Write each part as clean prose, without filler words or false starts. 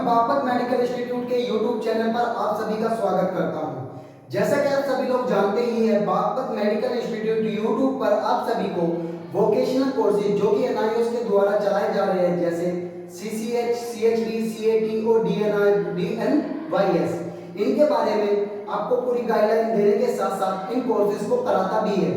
मैं Baghpat medical institute के YouTube channel पर आप सभी का स्वागत करता हूं। जैसा कि आप सभी लोग जानते ही हैं, बागपत मेडिकल इंस्टीट्यूट यूट्यूब पर आप सभी को वोकेशनल कोर्सेज जो कि एनआईओएस के द्वारा चलाए जा रहे हैं, जैसे सीसीएच, सीएचडी, सीएटी और डीएनवाईएस, इनके बारे में आपको पूरी गाइडलाइन देने के साथ साथ इन कोर्सेज को कराता भी है।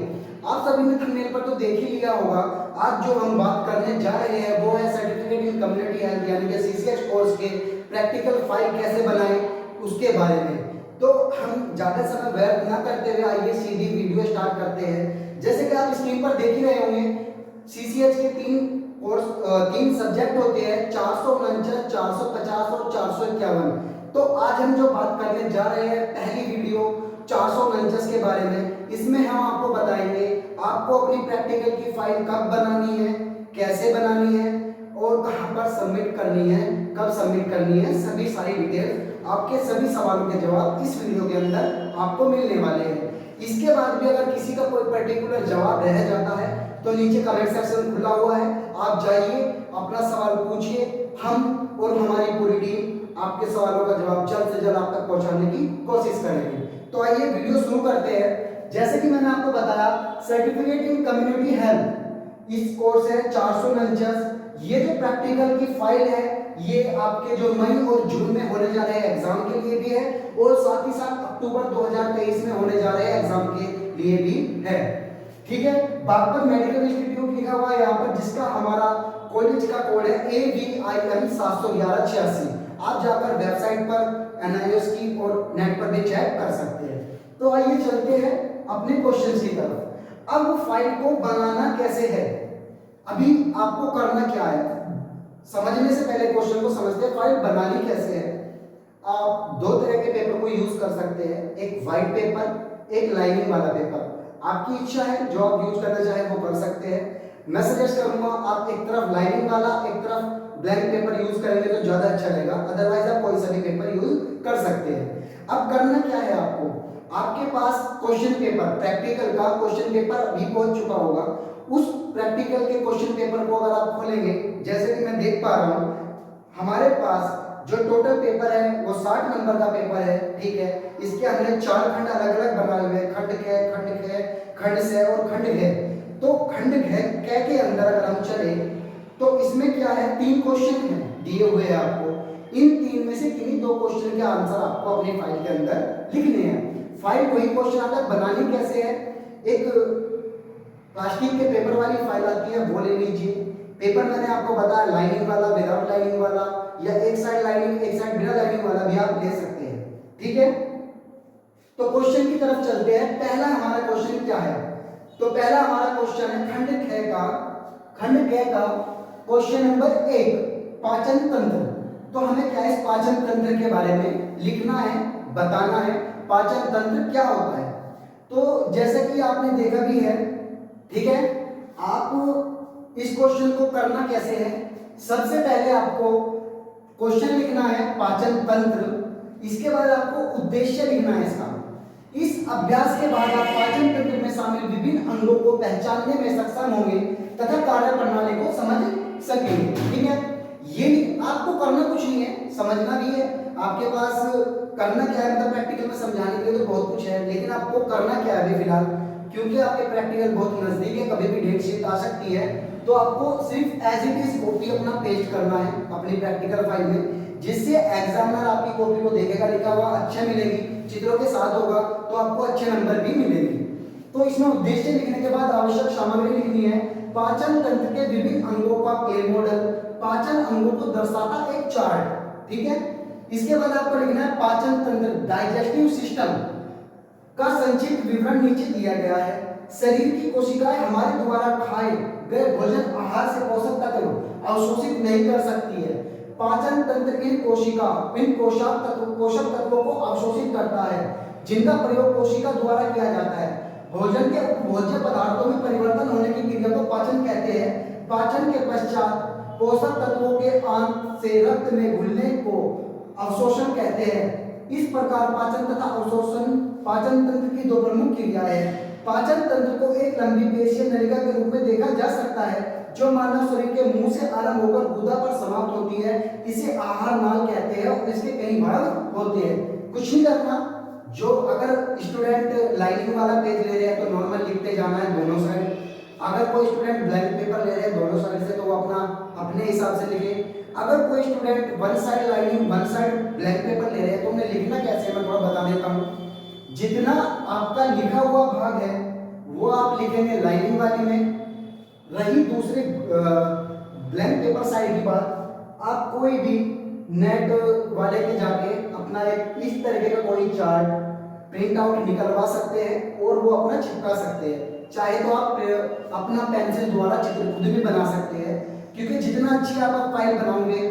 आप सभी ने थंबनेल पर तो देख ही लिया होगा। आज जो हम बात करने जा रहे हैं वो है सर्टिफिकेट इन कम्युनिटी हेल्थ यानी कि सीसीएच कोर्स के प्रैक्टिकल फाइल कैसे बनाएं उसके बारे में। तो हम ज्यादा समय व्यर्थ ना करते हुए आइए सीधी वीडियो स्टार्ट करते हैं। जैसे कि आप स्क्रीन पर देख ही रहे होंगे, सीसीएच के तीन सब्जेक्ट होते हैं, 449, 450 और 451। तो आज हम जो बात करने जा रहे हैं पहली वीडियो 449 के बारे में, इसमें हम आपको बताएंगे आपको अपनी प्रैक्टिकल की फाइल कब बनानी है, कैसे बनानी है और कहां पर सबमिट करनी है, कब सबमिट करनी है, सभी सारी डिटेल आपके सभी सवालों के जवाब इस वीडियो के अंदर आपको मिलने वाले हैं। इसके बाद भी अगर किसी का कोई पर्टिकुलर जवाब रह जाता है तो नीचे कमेंट सेक्शन खुला हुआ है, आप जाइए अपना सवाल पूछिए, हम और हमारी पूरी टीम आपके सवालों का जवाब जल्द से जल्द आप तक पहुंचाने की कोशिश करेंगे। तो आइए वीडियो शुरू करते हैं। जैसे कि मैंने आपको बताया, सर्टिफिकेट इन कम्युनिटी हेल्थ इस कोर्स है 449। ये जो प्रैक्टिकल की फाइल है ये आपके जो मई और जून में होने जा रहे हैं एग्जाम के लिए भी है और साथ ही साथ अक्टूबर 2023 में होने जा रहे हैं एग्जाम के लिए भी है। ठीक है, बागपत मेडिकल इंस्टीट्यूट लिखा हुआ है यहाँ पर, जिसका हमारा कॉलेज का कोड है AVIM 71186। आप जाकर वेबसाइट पर एनआईओएस की और नेट पर भी चेक कर सकते हैं। तो आइए चलते हैं अपने क्वेश्चंस की तरफ। अब फाइल को बनाना कैसे है, अभी आपको करना क्या है, समझने से पहले क्वेश्चन को समझते हैं। फाइल बनानी कैसे है, आप दो तरह के पेपर को यूज कर सकते हैं, एक व्हाइट पेपर, एक लाइनिंग वाला पेपर। आपकी इच्छा है, जो आप यूज करना चाहें वो कर सकते हैं। मैं सजेस्ट करूंगा आप एक तरफ लाइनिंग वाला, एक तरफ ब्लैंक पेपर यूज करेंगे तो ज्यादा अच्छा रहेगा, अदरवाइज आप कोई सा भी पेपर यूज कर सकते हैं। अब करना क्या है आपको, आपके पास क्वेश्चन पेपर, प्रैक्टिकल का क्वेश्चन पेपर भी पहुंच चुका होगा। उस प्रैक्टिकल के क्वेश्चन पेपर को अगर आप खोलेंगे, जैसे कि मैं देख पा रहा हूं, हमारे पास जो टोटल पेपर है वो 60 नंबर का पेपर है। ठीक है, इसके हमने 4 खंड अलग अलग बनाए हुए हैं, खंड ख, खंड से और खंड घ। तो खंड घ के अंदर अगर हम चले तो इसमें क्या है, 3 क्वेश्चन हैं दिए हुए हैं आपको। इन 3 में से किन्हीं 2 क्वेश्चन के आंसर आपको अपनी फाइल के अंदर लिखने हैं। फाइल वही क्वेश्चन आता है, बनानी कैसे है, एक प्लास्टिक के पेपर वाली फाइल आती है वो ले लीजिए। पेपर मैंने आपको बताया लाइनिंग वाला, विदाउट लाइनिंग वाला, या एक साइड लाइनिंग एक साइड बिना लाइनिंग वाला भी आप ले सकते हैं। ठीक है, तो क्वेश्चन की तरफ चलते हैं। पहला हमारा क्वेश्चन क्या है, तो पहला हमारा क्वेश्चन है खंड ख का क्वेश्चन नंबर 1, पाचन तंत्र। तो हमें क्या इस पाचन तंत्र के बारे में लिखना है, बताना है पाचन तंत्र क्या होता है। तो जैसे कि आपने देखा भी है, ठीक है, आप इस क्वेश्चन को करना कैसे है, सबसे पहले आपको क्वेश्चन लिखना है पाचन तंत्र, इसके बाद आपको उद्देश्य लिखना है इसका। इस अभ्यास के बाद आप पाचन तंत्र में शामिल विभिन्न अंगों को पहचानने में सक्षम होंगे तथा कार्य प्रणाली को समझ सकेंगे। ठीक है, ये आपको करना कुछ नहीं है, समझना भी है। आपके पास करना क्या है, मतलब प्रैक्टिकल में समझाने के लिए तो बहुत कुछ है, लेकिन आपको करना क्या है अभी फिलहाल, क्योंकि आपके प्रैक्टिकल बहुत नजदीक है, कभी भी डेट शीट आ सकती है, तो आपको सिर्फ एज इट इज कॉपी अपना पेस्ट करना है अपनी प्रैक्टिकल फाइल में, जिससे एग्जामिनर आपकी कॉपी को देखेगा, लिखा हुआ अच्छा मिलेगी, चित्रों के साथ होगा तो आपको अच्छे नंबर भी मिलेंगे। तो इसमें उद्देश्य लिखने के बाद आवश्यक सामग्री लिखनी है। पाचन तंत्र के विभिन्न अंगों का क्ले मॉडल, पाचन अंगों को दर्शाता एक चार्ट। ठीक है, इसके बाद आपको लिखना है पाचन तंत्र डाइजेस्टिव सिस्टम का संक्षिप्त विवरण नीचे दिया गया है। शरीर की कोशिकाएं हमारे द्वारा खाए गए भोजन आहार से पोषक तत्व अवशोषित नहीं कर सकती है। पाचन तंत्र इन पोषक तत्वों को अवशोषित करता है, जिनका प्रयोग कोशिका द्वारा किया जाता है। भोजन के उपभोज्य पदार्थों में परिवर्तन होने की क्रिया को पाचन कहते हैं। पाचन के पश्चात पोषक तत्वों के अंश से रक्त में घुलने को अवशोषण कहते हैं। इस प्रकार पाचन तथा अवशोषण पाचन तंत्र की 2 प्रमुख क्रियाएं हैं। पाचन तंत्र को एक लंबी पेशीय नलिका के रूप में देखा जा सकता है, जो मानव शरीर के मुंह से आरंभ होकर गुदा पर समाप्त होती है, इसे आहार नाल कहते हैं और इसके कई भाग होते हैं। कुछ नहीं करना, जो अगर स्टूडेंट लाइनिंग वाला पेज ले रहे हैं तो नॉर्मल लिखते जाना है दोनों साइड। अगर कोई स्टूडेंट ब्लैंक पेपर ले रहे हैं दोनों साइड से तो वो अपना अपने हिसाब से लिखे। अगर कोई student one side lining one side blank paper ले रहे हैं तो उन्हें लिखना कैसे है मैं थोड़ा बता देता हूँ। जितना आपका लिखा हुआ भाग है वो आप लिखेंगे लाइनिंग वाली में। रही दूसरे ब्लैंक पेपर साइड की बात, आप कोई भी नेट वाले के जाके अपना एक इस तरीके का कोई चार्ट प्रिंट आउट निकलवा सकते हैं और वो अपना चिपका सकते हैं। चाहे तो आप अपना पेंसिल द्वारा चित्र खुद भी बना सकते हैं, क्योंकि जितना अच्छी आप फाइल बनाओगे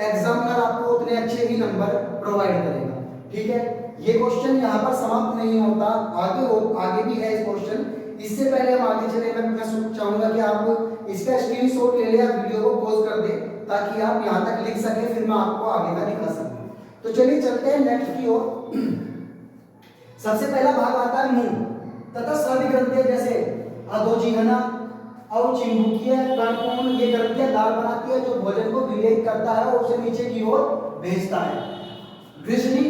एग्जामिनर आपको उतने अच्छे ही नंबर प्रोवाइड करेगा। ठीक है, ये क्वेश्चन यहाँ पर समाप्त नहीं होता, आगे भी है इस क्वेश्चन। इससे पहले हम आगे चले, मैं चाहूंगा कि आप इसका स्क्रीनशॉट ले लें, वीडियो को पॉज कर दें ताकि आप यहाँ तक लिख सकें, फिर मैं आपको आगे का दिखा सकूं। तो चलिए चलते हैं नेक्स्ट की ओर। सबसे पहला भाग आता है मुंह तथा श्रव्य ग्रंथियां जैसे अधोजिह्वा और चिंबुकीय कर्णपूर्ण, ये ग्रंथियां दाल बनाती है जो भोजन को विलेय करता है और उसे नीचे की ओर भेजता है। वृष्णि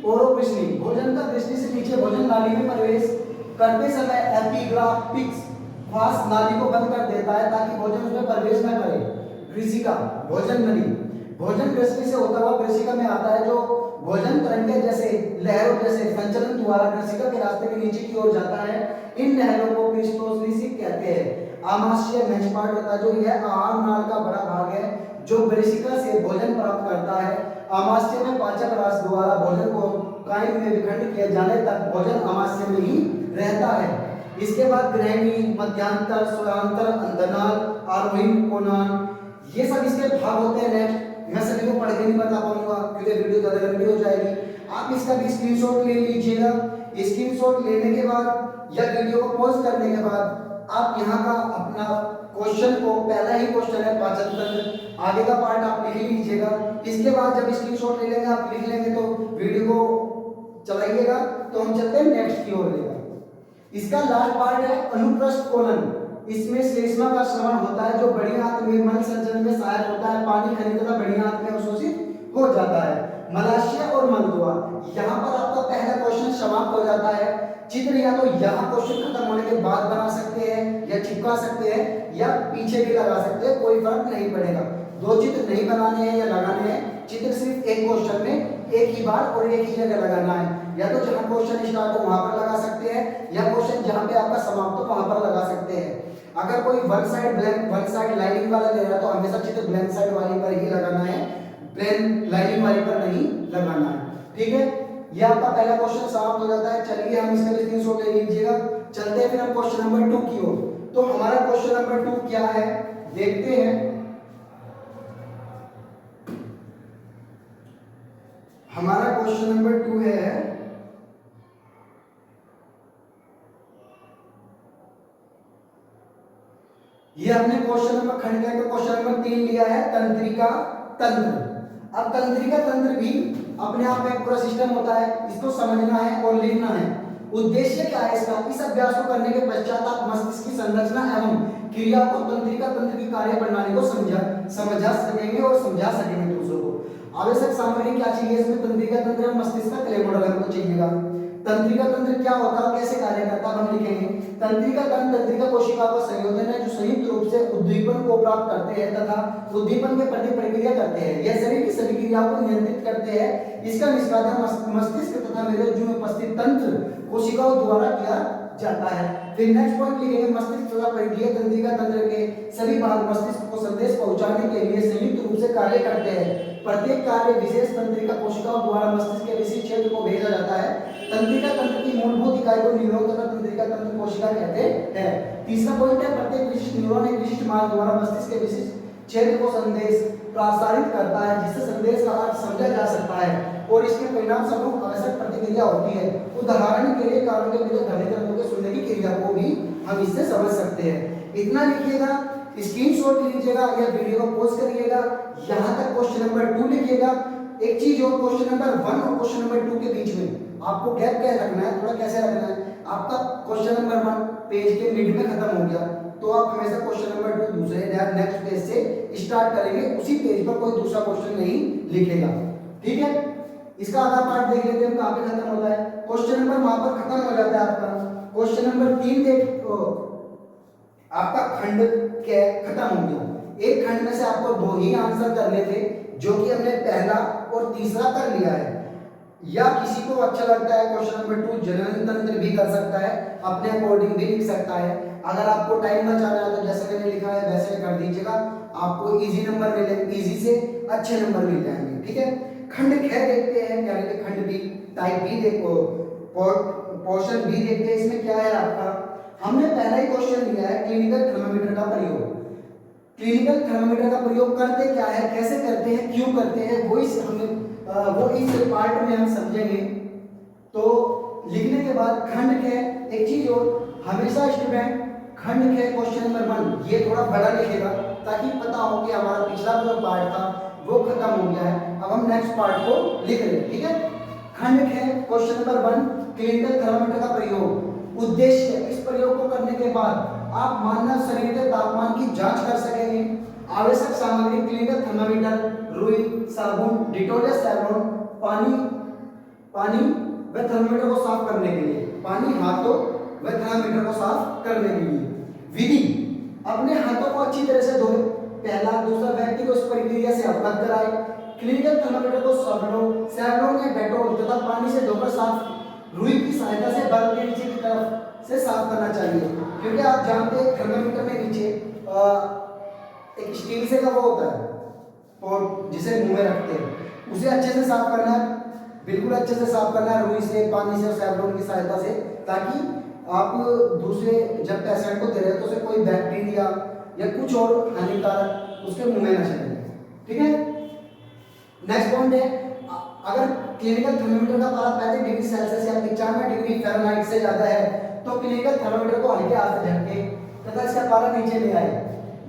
ओरोवृष्णि, भोजन का दृष्टि से नीचे भोजन नाली में प्रवेश करते समय एपिग्राफिक्स श्वास नाली को बंद कर देता है ताकि भोजन उसमें प्रवेश न करे। ग्रसिका भोजन नली, भोजन दृष्टि से होता हुआ ग्रसिका में आता है जो भोजन तरंगे जैसे लहरों जैसे संचलन द्वारा ग्रसिका के रास्ते के नीचे की ओर जाता है। इन लहरों को क्रिस्टोलिसिक कहते हैं। आमाशय नेक्स्ट पार्ट होता है जो यह आहार नाल का बड़ा भाग है जो ग्रसिका से भोजन प्राप्त करता है। आमाशय में पाचक रस द्वारा भोजन को कायम में विखंडित किए जाने तक भोजन आमाशय में ही रहता है। इसके बाद ग्रहणी, मध्यांतर, स्वरांतर, अंतनाल, आरोहीन, कोणान, ये सब इसके भाग होते हैं। नेक्स्ट मैं सभी को पढ़ के नहीं बता पाऊंगा क्योंकि वीडियो ज्यादा लंबी हो जाएगी। आप इसका भी स्क्रीनशॉट ले लीजिएगा। स्क्रीनशॉट लेने के बाद या वीडियो को पॉज करने के बाद आप यहाँ का अपना क्वेश्चन को, पहला ही क्वेश्चन है पाचन तंत्र, आगे का पार्ट आप लिख लीजिएगा। इसके बाद जब स्क्रीनशॉट ले लेंगे आप लिख लेंगे तो वीडियो को चलाइएगा। तो हम चलते हैं नेक्स्ट की ओर लेगा। इसका लास्ट पार्ट है अनुप्रस्थ कोलन। इसमें श्लेष्मा का श्रवण होता है जो बड़ी आंत में मल संचरण में सहायक होता है। पानी खनिज तथा बड़ी आंत में अवशोषित हो जाता है। मलाशय और मलद्वार, यहाँ पर आपका पहला क्वेश्चन समाप्त हो जाता है। चित्र या तो यहाँ क्वेश्चन खत्म होने के बाद बना सकते हैं या चिपका सकते हैं या पीछे भी लगा सकते हैं, कोई फर्क नहीं पड़ेगा। दो चित्र नहीं बनाने हैं या लगाने हैं, चित्र सिर्फ एक क्वेश्चन में एक ही बार और एक ही जगह लगाना है। या तो जहाँ क्वेश्चन स्टार्ट हो वहां पर लगा सकते हैं या क्वेश्चन जहाँ पे आपका समाप्त हो वहां पर लगा सकते हैं। अगर कोई one side blank one side lining वाला ले रहा है तो हमेशा चित्र ब्लैंक साइड वाली पर ही लगाना है, प्लेन लाइनिंग वाली पर नहीं लगाना है। ठीक है, ये आपका पहला क्वेश्चन समाप्त हो जाता है। चलिए हम इसका स्क्रीनशॉट ले लीजिएगा। चलते हैं फिर हम क्वेश्चन नंबर 2 की ओर। तो हमारा क्वेश्चन नंबर 2 क्या है देखते हैं। हमारा क्वेश्चन नंबर 2 है, ये हमने क्वेश्चन नंबर खंड का क्वेश्चन नंबर 3 लिया है, तंत्रिका तंत्र। अब तंत्रिका तंत्र भी अपने आप में पूरा सिस्टम होता है, इसको समझना है और लिखना है। उद्देश्य क्या है इसका? इस अभ्यास को करने के पश्चात आप मस्तिष्क की संरचना एवं क्रिया को तंत्रिका तंत्र की कार्य प्रणाली को समझा सकेंगे और समझा सकेंगे दूसरों को। आवश्यक सामग्री क्या चाहिए इसमें? तंत्रिका तंत्र एवं मस्तिष्क का क्ले मॉडल हमको चाहिएगा। तंत्रिका तंत्र क्या होता है, कैसे कार्य करता है, हम लिखेंगे। तंत्रिका तंत्र तंत्रिका कोशिकाओं का संयोजन है जो संयुक्त रूप से उद्दीपन को प्राप्त करते हैं तथा उद्दीपन के प्रति प्रतिक्रिया करते हैं। यह शरीर की सभी क्रियाओं को नियंत्रित करते हैं। इसका निष्पादन मस्तिष्क तथा मेरुरज्जु में उपस्थित तंत्र कोशिकाओं द्वारा किया जाता है। फिर नेक्स्ट पॉइंट लिखेंगे, मस्तिष्क तथा परिधीय तंत्रिका तंत्र के सभी भाग मस्तिष्क को संदेश पहुंचाने के लिए संयुक्त रूप से कार्य करते हैं। प्रत्येक कार्य विशेष तंत्रिका कोशिकाओं द्वारा मस्तिष्क के विशिष्ट क्षेत्र को भेजा जाता है। तंत्रिका तंत्र की मूलभूत इकाई को न्यूरॉन तथा तंत्रिका तंत्र कोशिका कहते हैं। तीसरा पॉइंट है, प्रत्येक विशिष्ट न्यूरॉन एक विशिष्ट मार्ग द्वारा मस्तिष्क के विशिष्ट क्षेत्र को संदेश प्रसारित करता है जिससे संदेश का अर्थ समझा जा सकता है और इसके परिणाम स्वरूप आवश्यक प्रतिक्रिया होती है। उदाहरण के लिए कानों के भीतर ध्वनि तरंगों के सुनने की क्रिया को भी हम इससे समझ सकते हैं। इतना लिखिएगा, स्क्रीनशॉट लीजिएगा या वीडियो को पॉज करिएगा। यहाँ तक क्वेश्चन नंबर 2 लिखिएगा। एक चीज और, क्वेश्चन नंबर 1 और क्वेश्चन नंबर 2 के बीच में आपको गैप क्या रखना है, थोड़ा कैसे रखना है। आपका क्वेश्चन नंबर 1 पेज के मिड में खत्म हो गया, तो आप हमेशा क्वेश्चन नंबर 2 दूसरे नेक्स्ट पेज से स्टार्ट करेंगे, उसी पेज पर कोई दूसरा क्वेश्चन नहीं लिखेगा। ठीक है, इसका आधा पार्ट देख लेते हैं कहाँ पे खत्म होता है। क्वेश्चन नंबर वहां पर खत्म हो जाता है आपका। क्वेश्चन नंबर 3 देख आपका खंड के खत्म हो गया। एक खंड में से आपको 2 ही आंसर करने थे, जो कि हमने पहला और तीसरा कर लिया है। या किसी को अच्छा लगता है क्वेश्चन नंबर 2 जनन तंत्र भी कर सकता है, अपने अकॉर्डिंग भी लिख सकता है। अगर आपको टाइम बचाना है तो जैसे मैंने लिखा है वैसे कर दीजिएगा, आपको इजी नंबर मिले, इजी से अच्छे नंबर मिल जाएंगे। ठीक है, खंड ख देखते हैं, यानी कि खंड बी टाइप बी देखो, पोर्शन बी देखते हैं। इसमें क्या है आपका, हमने पहला ही क्वेश्चन लिया है क्लिनिकल थर्मामीटर का प्रयोग। क्लिनिकल थर्मामीटर का प्रयोग करते क्या है, कैसे करते हैं, क्यों करते हैं, वो इस पार्ट में हम समझेंगे। तो लिखने के बाद खंड के एक चीज और, हमेशा स्टूडेंट खंड के क्वेश्चन नंबर 1 ये थोड़ा बड़ा लिखेगा, ताकि पता हो कि हमारा पिछला जो पार्ट था वो खत्म हो गया है, अब हम नेक्स्ट पार्ट को लिख रहे हैं। ठीक है, खंड के क्वेश्चन नंबर 1 क्लिनिकल थर्मामीटर का प्रयोग। उद्देश्य, इस प्रयोग को करने के बाद आप मानव शरीर के तापमान की जांच कर सकेंगे। आवश्यक सामग्री क्लिनिकल थर्मामीटर, रुई, साबुन, डिटॉल या सैवलॉन, पानी व थर्मामीटर को साफ करने के लिए, पानी, हाथों व थर्मामीटर को साफ करने के लिए। विधि, अपने हाथों को अच्छी तरह से धोए, पहला दूसरा व्यक्ति को इस प्रक्रिया से अवगत कराए। क्लिनिकल थर्मामीटर को सैवलॉन या डेटॉल तथा पानी से धोकर साफ रुई की सहायता से बल्ब के नीचे की तरफ से साफ करना चाहिए, क्योंकि आप जानते हैं थर्मामीटर में नीचे एक स्टील से का वो होता है और जिसे मुंह में रखते हैं, उसे अच्छे से साफ करना है, बिल्कुल अच्छे से साफ करना है रुई से, पानी से और सैवलॉन की सहायता से, ताकि आप दूसरे जब पेशेंट को दे रहे हो तो उसे कोई बैक्टीरिया या कुछ और हानिकारक उसके मुंह में न चले। ठीक है, नेक्स्ट पॉइंट है, अगर क्लिनिकल थर्मामीटर का पारा 35 डिग्री सेल्सियस या 95 डिग्री फ़ारेनहाइट से ज्यादा है तो क्लिनिकल थर्मामीटर को हल्के हाथ से झटके तथा इसका पारा नीचे ले आए।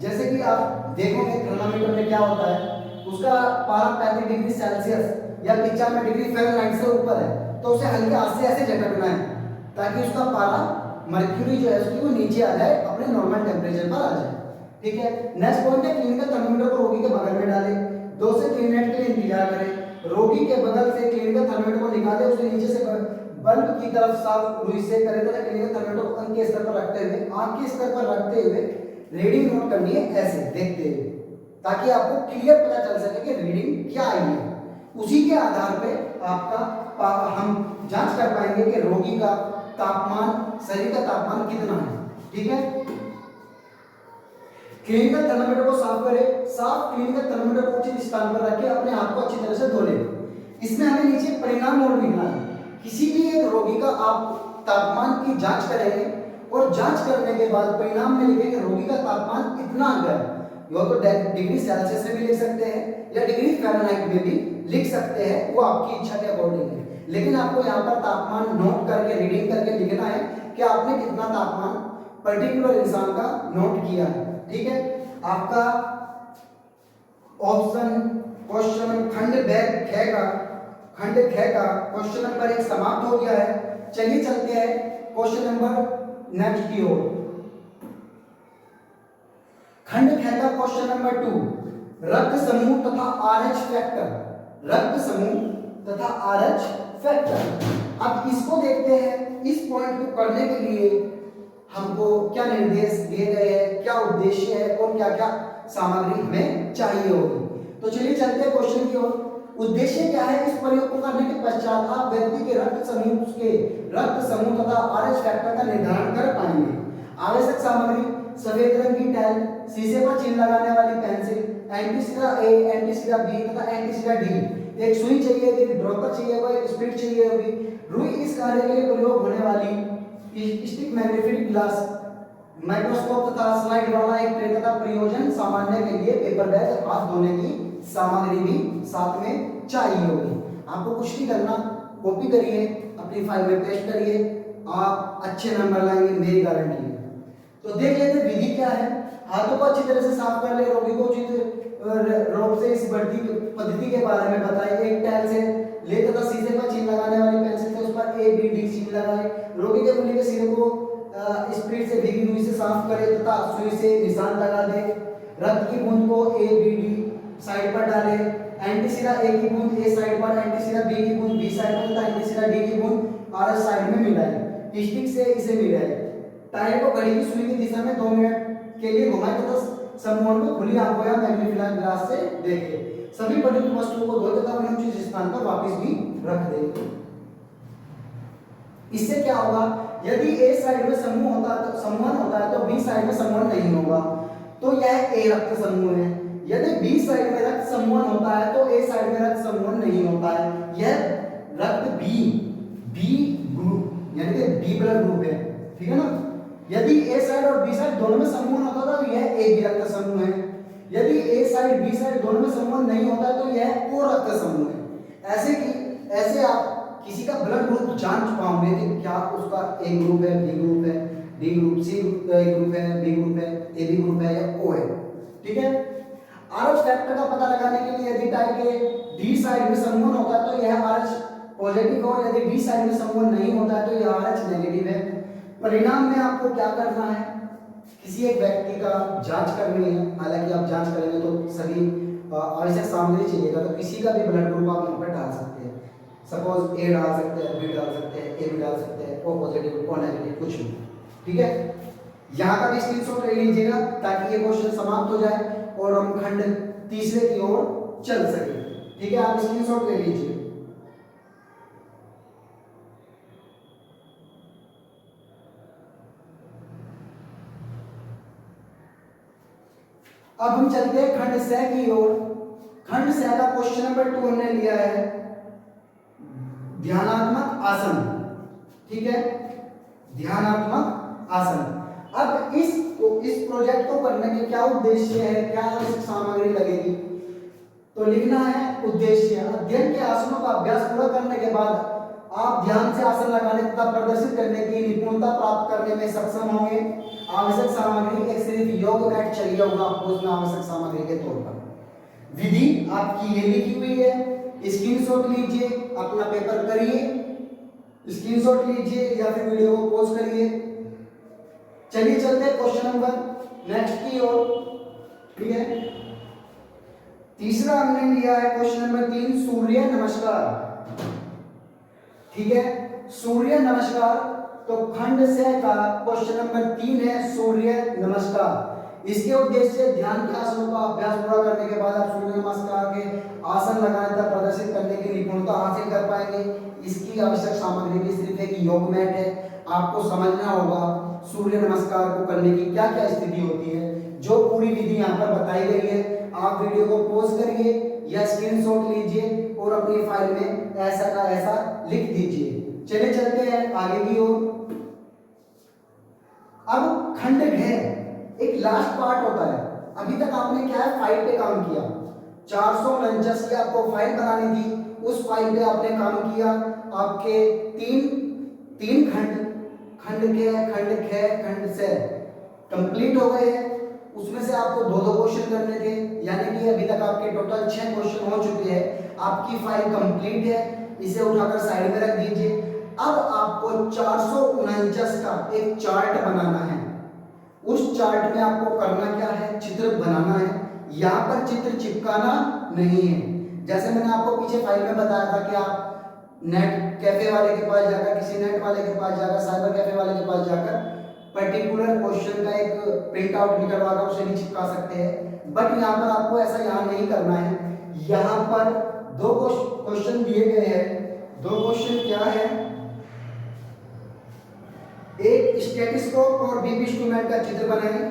जैसे कि आप देखोगे थर्मामीटर में क्या होता है, उसका पारा 35 डिग्री सेल्सियस या 95 डिग्री फ़ारेनहाइट से ऊपर है, तो उसे हल्के हाथ से ऐसे झटकना है ताकि उसका पारा मर्क्यूरी जो है उसकी वो नीचे आ जाए, अपने नॉर्मल टेम्परेचर पर आ जाए। ठीक है, नेक्स्ट पॉइंट है, क्लिनिकल थर्मामीटर को रोगी के बगल में डालें, 2 से 3 मिनट के लिए इंतजार करें, रोगी के बगल से क्लिनिकल थर्मामीटर को निकालें, उसे नीचे से बल्ब की तरफ साफ रुई से करें तथा क्लिनिकल थर्मामीटर को आंख के स्तर पर रखते हुए रीडिंग नोट करनी है, ऐसे देखते हुए, ताकि आपको क्लियर पता चल सके कि रीडिंग क्या आई है। उसी के आधार पे आपका हम जांच कर पाएंगे कि रोगी का तापमान, शरीर का तापमान कितना है। ठीक है, क्लिनिकल थर्मामीटर को साफ करें, साफ क्लिनिकल थर्मामीटर को उचित स्थान पर रखें, अपने हाथ को अच्छी तरह से धो लें। इसमें हमें नीचे परिणाम और लिखना है। किसी भी एक रोगी का आप तापमान की जांच करेंगे और जांच करने के बाद परिणाम में लिखेंगे रोगी का तापमान इतना आ गया, या तो डिग्री सेल्सियस में भी लिख सकते हैं या डिग्री फ़ारेनहाइट में भी लिख सकते हैं, वो आपकी इच्छा के अकॉर्डिंग है। लेकिन आपको यहाँ पर तापमान नोट करके, रीडिंग करके लिखना है कि आपने कितना तापमान पर्टिकुलर इंसान का नोट किया है। ठीक है, आपका ऑप्शन क्वेश्चन खंड ख का क्वेश्चन नंबर 1 समाप्त हो गया है। चलिए चलते हैं क्वेश्चन नंबर नेक्स्ट की ओर। खंड ख का क्वेश्चन नंबर 2, रक्त समूह तथा आरएच फैक्टर, रक्त समूह तथा आरएच फैक्टर। अब इसको देखते हैं, इस पॉइंट को करने के लिए हमको क्या निर्देश दिए गए हैं, क्या उद्देश्य है और क्या क्या सामग्री हमें चाहिए होगी। तो चलिए चलते हैं क्वेश्चन की ओर। उद्देश्य क्या है, इस प्रयोग को करने के पश्चात आप व्यक्ति के रक्त समूह तथा आरएच फैक्टर का निर्धारण कर पाएंगे। आवश्यक सामग्री, सफेद रंग की टाइल, शीशे पर चिन्ह लगाने वाली पेंसिल, एंटीसीरा ए, एंटीसीरा बी तथा एंटीसीरा डी, एक सुई चाहिए, एक ड्रॉपर चाहिए होगा, एक स्पिरिट चाहिए होगी, रुई इस कार्य के लिए प्रयोग होने वाली स्टिक, मैग्नीफिक ग्लास, माइक्रोस्कोप तथा स्लाइड वाला एक ट्रे तथा प्रयोजन सामान्य के लिए पेपर बैग, हाथ धोने की सामग्री भी साथ में चाहिए होगी। आपको कुछ नहीं करना, कॉपी करिए, अपनी फाइल में पेस्ट करिए, आप अच्छे नंबर लाएंगे, मेरी गारंटी है। तो देख लेते विधि क्या है। हाथों को अच्छी तरह से साफ कर ले, रोगी को उचित रोग से इस बढ़ती पद्धति के बारे में बताइए। एक टाइल से ले तथा शीशे पर चिन्ह लगाने वाली पेंसिल से उस पर ए बी डी चिन्ह लगाए, रोगी के उंगली के सिरे को स्प्रिट से भीगी हुई से साफ करे तथा सुई से निशान लगा दे। रक्त की बूंद को ए बी डी साइड पर डाले। एंटीसिरा ए की बूंद ए साइड पर, एंटीसिरा बी की बूंद बी साइड पर तथा एंटीसिरा डी की बूंद आर साइड में मिलाए। स्टिक से इसे मिलाए। टायर को घड़ी की सुई की दिशा में 2 मिनट के लिए घुमाए तथा समूह को खुली आंखों या मैग्नीफाइंग ग्लास से देखे। सभी प्रयुक्त वस्तुओं को धो तथा उन्हें उचित स्थान पर वापस भी रख दे। इससे क्या होगा, यदि ए साइड में समूह होता है तो संवहन होता है तो बी साइड में संवहन नहीं होगा, तो यह ए रक्त समूह है। यदि बी साइड में रक्त समूहन होता है तो ए साइड में रक्त समूहन नहीं होता है, यह रक्त बी ग्रुप यानी कि बी ब्लड ग्रुप है, ठीक है ना। यदि ए साइड और बी साइड दोनों में समूहन होता था तो यह ए बी रक्त समूह है। यदि ए साइड बी साइड दोनों में समूहन नहीं होता है तो यह ओ रक्त समूह है। ऐसे आप किसी का ब्लड ग्रुप जान पाओगे कि क्या उसका ए ग्रुप है, बी ग्रुप है, डी ग्रुप, सी ग्रुप है, बी ग्रुप है, ए बी ग्रुप है या ओ है, ठीक है। आरएच फैक्टर का पता लगाने के लिए यदि टाइप के डी साइड में समूहन होता है तो यह आरएच पॉजिटिव हो, यदि डी साइड में समूहन नहीं होता है तो यह आरएच नेगेटिव है। परिणाम में आपको क्या करना है, किसी एक व्यक्ति का जांच करनी है। हालांकि आप जांच करेंगे तो सभी आवश्यक सामग्री चाहिएगा, तो किसी का भी ब्लड ग्रुप आप यहाँ पर डाल सकते हैं। सपोज ए डाल सकते हैं, बी डाल सकते हैं, ए बी डाल सकते हैं, ओ पॉजिटिव ओ नेगेटिव कुछ भी, ठीक है। यहाँ का भी स्क्रीनशॉट ले लीजिएगा ताकि ये क्वेश्चन समाप्त हो जाए और हम खंड तीसरे की ओर चल सके, ठीक है। आप स्क्रीनशॉट ले लीजिए। अब हम चलते हैं खंड स की ओर। खंड स का क्वेश्चन नंबर 2 हमने लिया है ध्यानात्मक आसन, ठीक है, ध्यानात्मक आसन। अब इस प्रोजेक्ट को करने के क्या उद्देश्य है, क्या आवश्यक सामग्री लगेगी, तो लिखना है उद्देश्य। अध्ययन के आसनों का अभ्यास पूरा करने के बाद आप ध्यान से आसन लगाने तथा प्रदर्शित करने की निपुणता प्राप्त करने में सक्षम होंगे। आवश्यक सामग्री एक सिर्फ योग मैट चाहिए होगा आपको उसमें आवश्यक सामग्री के तौर पर। विधि आपकी ये लिखी हुई है, स्क्रीनशॉट लीजिए, अपना पेपर करिए, स्क्रीनशॉट लीजिए या फिर वीडियो को पॉज करिए। चलिए चलते हैं क्वेश्चन नंबर नेक्स्ट की ओर, ठीक है। तीसरा हमने लिया है क्वेश्चन नंबर 3 सूर्य नमस्कार, ठीक है। सूर्य नमस्कार, तो खंड से का क्वेश्चन नंबर 3 है सूर्य नमस्कार। इसके उद्देश्य ध्यान के आसनों का अभ्यास पूरा करने के बाद आप सूर्य नमस्कार के आसन लगाने तथा प्रदर्शित करने की निपुणता हासिल कर पाएंगे। इसकी आवश्यक सामग्री भी सिर्फ एक योग मैट है। आपको समझना होगा सूर्य नमस्कार को करने की क्या क्या स्थिति होती है। जो पूरी विधि यहाँ पर बताई गई है, आप वीडियो को पॉज करिए या स्क्रीनशॉट लीजिए और अपनी फाइल में ऐसा का ऐसा लिख दीजिए। चलिए चलते हैं आगे की ओर। अब खंड घ एक लास्ट पार्ट होता है। अभी तक आपने क्या है, फाइल पे काम किया, 449 की आपको फाइल बनानी थी, उस फाइल पे आपने काम किया। आपके तीन खंड के खंड ख खंड से कंप्लीट हो गए हैं। उसमें से आपको 2-2 क्वेश्चन करने थे, यानी कि अभी तक आपके टोटल 6 क्वेश्चन हो चुके हैं। आपकी फाइल कंप्लीट है, इसे उठाकर साइड में रख दीजिए। अब आपको 449 का एक चार्ट बनाना है। उस चार्ट में आपको करना क्या है, चित्र बनाना है। यहाँ पर चित्र चिपकाना नहीं है। जैसे मैंने आपको पीछे फाइल में बताया था कि आप नेट कैफे वाले के पास जाकर, किसी नेट वाले के पास जाकर, साइबर कैफे वाले के पास जाकर पर्टिकुलर क्वेश्चन का एक प्रिंट आउट निकलवा कर उसे भी चिपका सकते हैं। बट यहाँ पर आपको ऐसा यहाँ नहीं करना है। यहाँ पर 2 क्वेश्चन दिए गए हैं। 2 क्वेश्चन क्या है, एक स्टेथोस्कोप और बीपी इंस्ट्रूमेंट का चित्र बनाएं,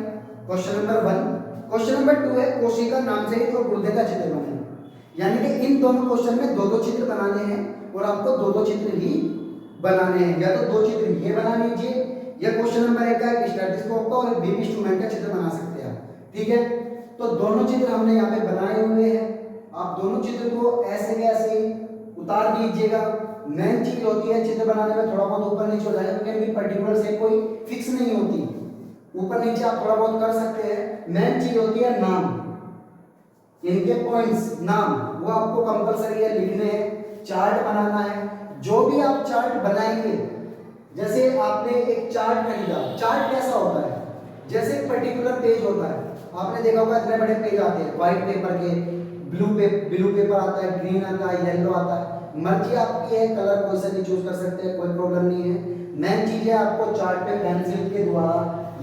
क्वेश्चन नंबर 1। क्वेश्चन नंबर 2 है कोशिका नामजयी और गुर्दे का चित्र बनाएं। यानी कि इन दोनों क्वेश्चन में 2-2 चित्र बनाने हैं और आपको 2-2 चित्र ही बनाने हैं। या तो 2 चित्र ये बना लीजिए, या क्वेश्चन नंबर 1 का स्टेथोस्कोप का और बीपी इंस्ट्रूमेंट का चित्र बना सकते हैं, ठीक है। तो दोनों चित्र हमने यहाँ पे बनाए हुए हैं। आप दोनों चित्र को ऐसे के ऐसे उतार दीजिएगा। मेन चीज होती है चित्र बनाने में थोड़ा बहुत ऊपर नीचे हो जाएगा, क्योंकि पर्टिकुलर से कोई फिक्स नहीं होती, ऊपर नीचे आप थोड़ा बहुत कर सकते हैं। मेन चीज होती है नाम, इनके पॉइंट्स नाम वो आपको कंपलसरी है लिखने हैं। चार्ट बनाना है। जो भी आप चार्ट बनाएंगे जैसे आपने एक चार्ट खरीदा, चार्ट कैसा होता है, जैसे एक पर्टिकुलर पेज होता है, आपने देखा होगा इतने बड़े पेज आते हैं व्हाइट पेपर के, ब्लू पेपर आता है, ग्रीन आता है, येलो आता है, मर्जी आपकी है, कलर कोई सा भी चूज कर सकते हैं, कोई प्रॉब्लम नहीं है। मेन चीज है आपको चार्ट पे पेंसिल के द्वारा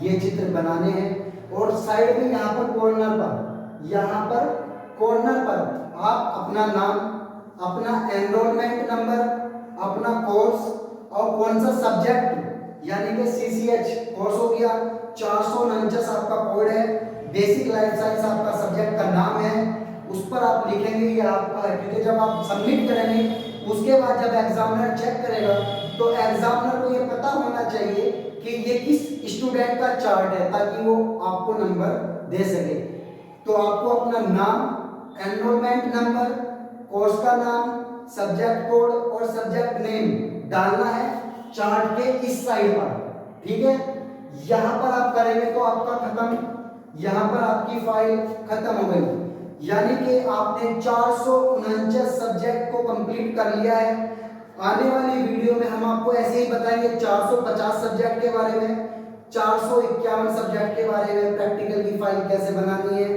ये चित्र बनाने हैं। और साइड में यहाँ पर कॉर्नर पर आप अपना नाम, अपना एनरोलमेंट नंबर, अपना कोर्स और कौन सा सब्जेक्ट यानी कि सीसीएच कोर्स हो गया, 449 आपका कोड है, बेसिक लाइफ साइंस आपका सब्जेक्ट का नाम है, उस पर आप लिखेंगे ये आपका है। क्योंकि जब आप सबमिट करेंगे उसके बाद जब एग्जामिनर चेक करेगा तो एग्जामिनर को ये पता होना चाहिए कि ये किस स्टूडेंट का चार्ट है, ताकि वो आपको नंबर दे सके। तो आपको अपना नाम, एनरोलमेंट नंबर, कोर्स का नाम, सब्जेक्ट कोड और सब्जेक्ट नेम डालना है चार्ट के इस साइड पर, ठीक है। यहां पर आप करेंगे तो आपका खत्म, यहां पर आपकी फाइल खत्म हो गई, यानी कि आपने 449 सब्जेक्ट को कंप्लीट कर लिया है। आने वाली वीडियो में हम आपको ऐसे ही बताएंगे 450 सब्जेक्ट के बारे में, 451 सब्जेक्ट के बारे में, प्रैक्टिकल की फाइल कैसे बनानी है।